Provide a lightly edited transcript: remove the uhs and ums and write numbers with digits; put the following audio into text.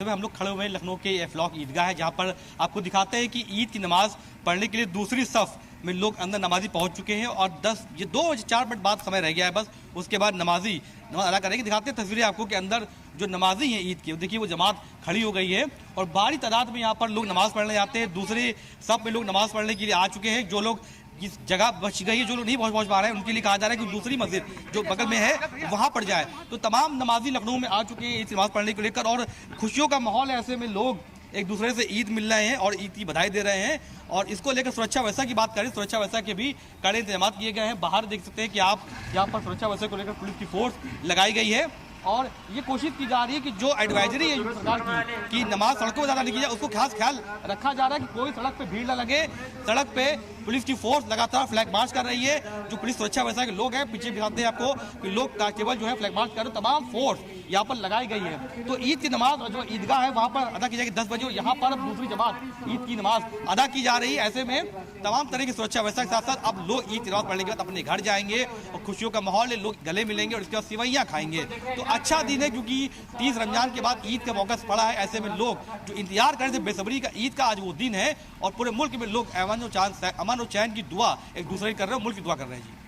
हम लोग खड़े हुए हैं लखनऊ के एफलॉक ईदगाह है, जहां पर आपको दिखाते हैं कि ईद की नमाज पढ़ने के लिए दूसरी सफ में लोग अंदर नमाजी पहुंच चुके हैं और 2-4 मिनट बाद समय रह गया है बस। उसके बाद नमाज अदा करेंगे। दिखाते हैं तस्वीरें आपको कि अंदर जो नमाजी हैं ईद की, देखिए वो जमात खड़ी हो गई है और बड़ी तादाद में यहाँ पर लोग नमाज पढ़ने जाते हैं। दूसरी सफ में लोग नमाज पढ़ने के लिए आ चुके हैं। जो लोग जिस जगह बच गई है, जो लोग नहीं पहुंच पा रहे हैं, उनके लिए कहा जा रहा है कि दूसरी मस्जिद जो बगल में है वहां पर जाए। तो तमाम नमाजी लखनऊ में आ चुके हैं ईद नमाज पढ़ने को लेकर और खुशियों का माहौल है। ऐसे में लोग एक दूसरे से ईद मिल रहे हैं और ईद की बधाई दे रहे हैं। और इसको लेकर सुरक्षा व्यवस्था की बात करें, सुरक्षा व्यवस्था के भी कड़े इंतजाम किए गए हैं। बाहर देख सकते हैं कि आप यहाँ पर सुरक्षा व्यवस्था को लेकर पुलिस की फोर्स लगाई गई है और ये कोशिश की जा रही है कि जो एडवाइजरी है सरकार की कि नमाज सड़कों पर ज़्यादा नहीं की जाए, उसको खास ख्याल रखा जा रहा है कि कोई सड़क पे भीड़ न लगे। सड़क पे पुलिस की फोर्स लगातार फ्लैग मार्च कर रही है। जो पुलिस सुरक्षा व्यवस्था के लोग हैं, पीछे दिखाते हैं आपको कि लोग कांस्टेबल जो है फ्लैग मार्च कर रहे हैं। तमाम फोर्स यहाँ पर लगाई गई है। तो ईद की नमाज जो ईदगाह है वहाँ पर अदा की जाएगी 10 बजे और यहाँ पर दूसरी जमात ईद की नमाज अदा की जा रही है। ऐसे में तमाम तरह की सुरक्षा व्यवस्था के साथ साथ अब लोग ईद की नमाज पढ़ने के बाद अपने घर जाएंगे और खुशियों का माहौल है, लोग गले मिलेंगे और इसके बाद सिवैयाँ खाएंगे। तो अच्छा दिन है क्योंकि 30 रमजान के बाद ईद का मौका पड़ा है। ऐसे में लोग जो इंतजार कर रहे थे बेसब्री का ईद का, आज वो दिन है और पूरे मुल्क में लोग अमन और चैन की दुआ एक दूसरे की कर रहे हैं, मुल्क की दुआ कर रहे हैं जी।